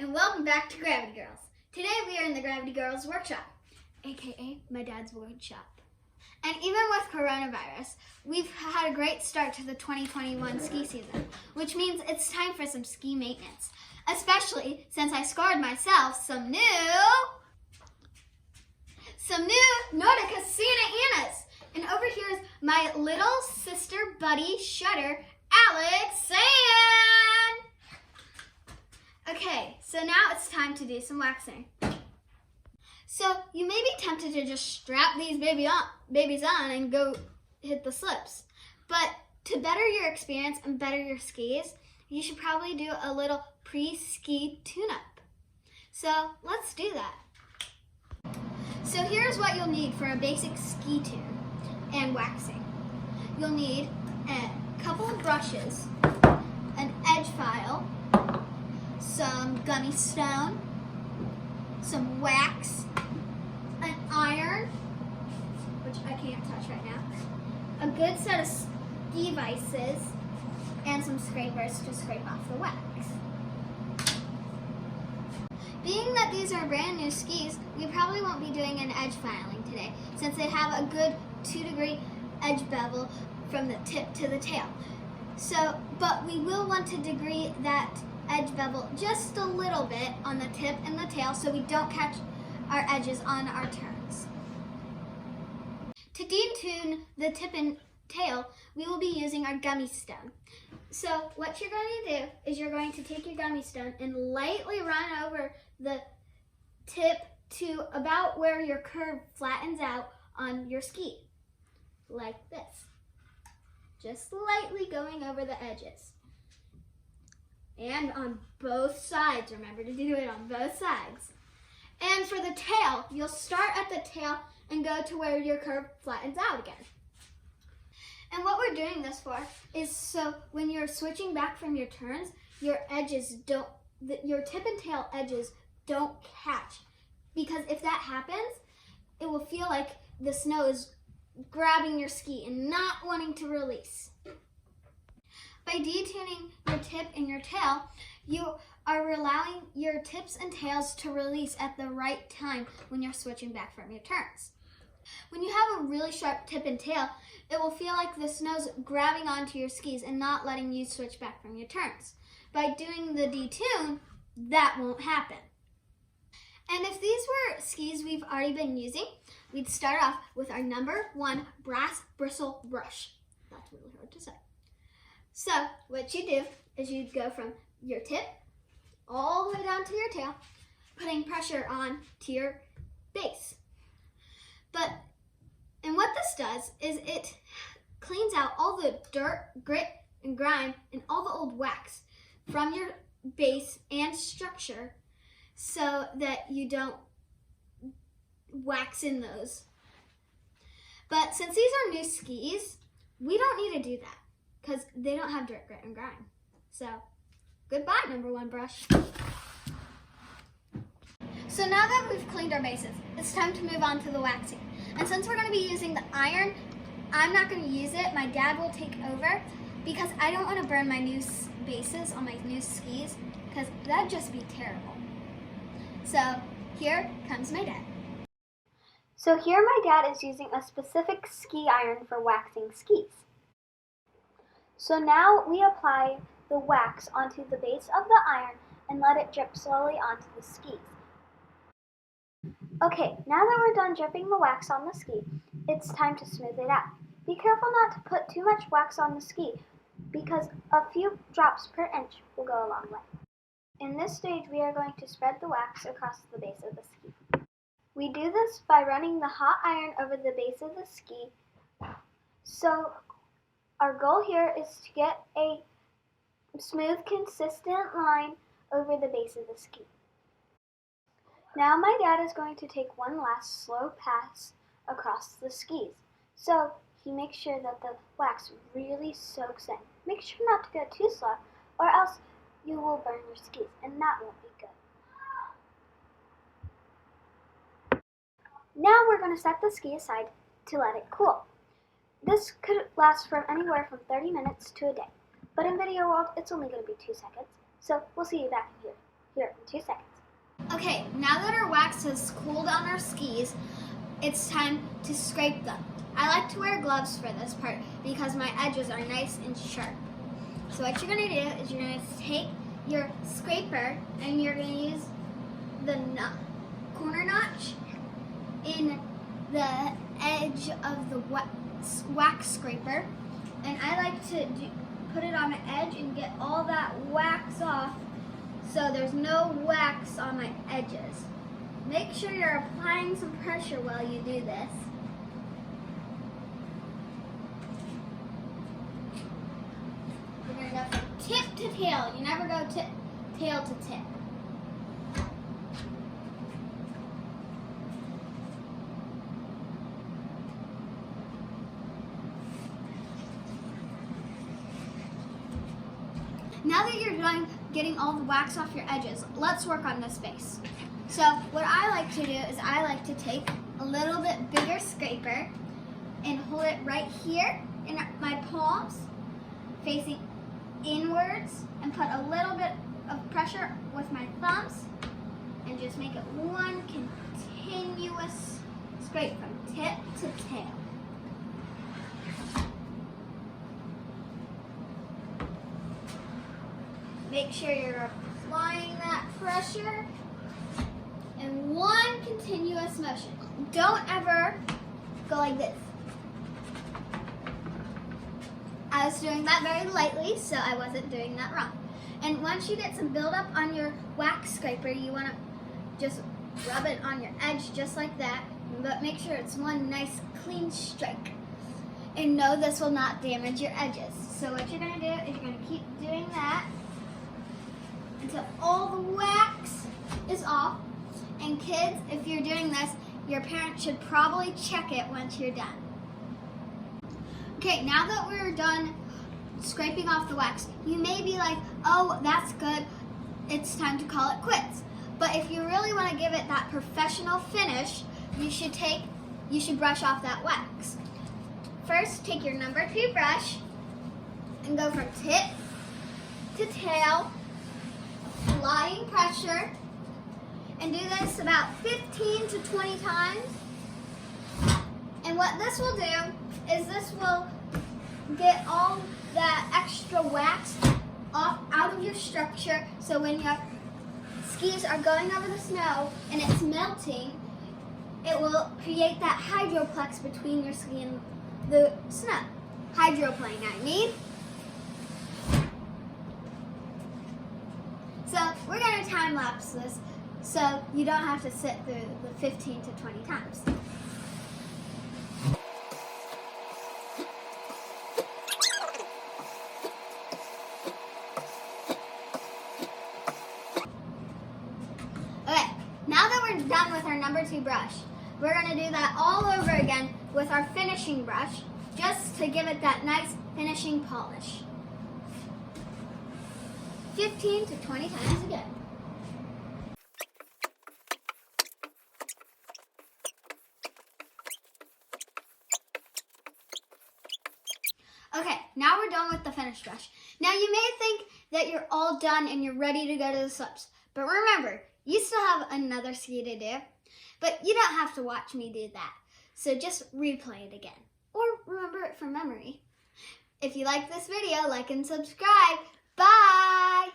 and welcome back to Gravity Girls. Today we are in the Gravity Girls workshop, aka my dad's workshop. And even with coronavirus, we've had a great start to the 2021 ski season, which means it's time for some ski maintenance, especially since I scored myself some new Nordica Santa Anas. And over here is my little sister buddy shredder, Alex. Okay, so now it's time to do some waxing. So you may be tempted to just strap these babies on and go hit the slips. But to better your experience and better your skis, you should probably do a little pre-ski tune-up. So let's do that. So here's what you'll need for a basic ski tune and waxing. You'll need a couple of brushes, an edge file, some gummy stone, some wax, an iron, which I can't touch right now, a good set of ski vices, and some scrapers to scrape off the wax. Being that these are brand new skis, we probably won't be doing an edge filing today, since they have a good 2-degree edge bevel from the tip to the tail. But we will want to degree that edge bevel just a little bit on the tip and the tail so we don't catch our edges on our turns. To detune the tip and tail, we will be using our gummy stone. So what you're going to do is you're going to take your gummy stone and lightly run over the tip to about where your curve flattens out on your ski, like this. Just lightly going over the edges. And on both sides, remember to do it on both sides. And for the tail, you'll start at the tail and go to where your curve flattens out again. And what we're doing this for is so when you're switching back from your turns, your tip and tail edges don't catch. Because if that happens, it will feel like the snow is grabbing your ski and not wanting to release. By detuning your tip and your tail, you are allowing your tips and tails to release at the right time when you're switching back from your turns. When you have a really sharp tip and tail, it will feel like the snow's grabbing onto your skis and not letting you switch back from your turns. By doing the detune, that won't happen. And if these were skis we've already been using, we'd start off with our #1 brass bristle brush. That's really hard to say. So what you do is you go from your tip all the way down to your tail, putting pressure on to your base. And what this does is it cleans out all the dirt, grit, and grime, and all the old wax from your base and structure so that you don't wax in those. But since these are new skis, we don't need to do that because they don't have dirt, grit, and grime. So goodbye, #1 brush. So now that we've cleaned our bases, it's time to move on to the waxing. And since we're going to be using the iron, I'm not going to use it. My dad will take over because I don't want to burn my new bases on my new skis because that'd just be terrible. So here comes my dad. So here my dad is using a specific ski iron for waxing skis. So now we apply the wax onto the base of the iron and let it drip slowly onto the skis. Okay, now that we're done dripping the wax on the ski, it's time to smooth it out. Be careful not to put too much wax on the ski because a few drops per inch will go a long way. In this stage, we are going to spread the wax across the base of the ski. We do this by running the hot iron over the base of the ski. So our goal here is to get a smooth, consistent line over the base of the ski. Now my dad is going to take one last slow pass across the skis. So he makes sure that the wax really soaks in. Make sure not to go too slow or else you will burn your skis and that won't be good. Now we're going to set the ski aside to let it cool. This could last from anywhere from 30 minutes to a day, but in video world it's only going to be 2 seconds, so we'll see you back in here. here in 2 seconds. Okay, now that our wax has cooled on our skis, it's time to scrape them. I like to wear gloves for this part because my edges are nice and sharp. So what you're going to do is you're going to take your scraper and you're going to use the corner notch in the edge of the wax scraper. And I like to put it on the edge and get all that wax off so there's no wax on my edges. Make sure you're applying some pressure while you do this. We're going to go from tip to tail. You never go tail to tip. Now that you're done getting all the wax off your edges, let's work on this base. So what I like to do is I like to take a little bit bigger scraper and hold it right here in my palms, facing inwards, and put a little bit of pressure with my thumbs and just make it one continuous scrape from tip to tail. Make sure you're applying that pressure in one continuous motion. Don't ever go like this. I was doing that very lightly, so I wasn't doing that wrong. And once you get some buildup on your wax scraper, you want to just rub it on your edge just like that, but make sure it's one nice clean strike. And no, this will not damage your edges. So what you're going to do is you're going to keep doing that until all the wax is off. And kids, if you're doing this, your parents should probably check it once you're done. Okay, now that we're done scraping off the wax, you may be like, oh, that's good, it's time to call it quits. But if you really want to give it that professional finish, you should brush off that wax. First, take your number 2 brush and go from tip to tail, applying pressure, and do this about 15 to 20 times. And what this will do is this will get all that extra wax out of your structure, so when your skis are going over the snow and it's melting, it will create that hydroplex between your ski and the snow. Hydroplane, I mean. So we're going to time lapse this so you don't have to sit through the 15 to 20 times. Okay, now that we're done with our number 2 brush, we're going to do that all over again with our finishing brush, just to give it that nice finishing polish. 15 to 20 times again. Okay, now we're done with the finished brush. Now you may think that you're all done and you're ready to go to the slips. But remember, you still have another ski to do. But you don't have to watch me do that. So just replay it again. Or remember it from memory. If you like this video, like and subscribe. Bye!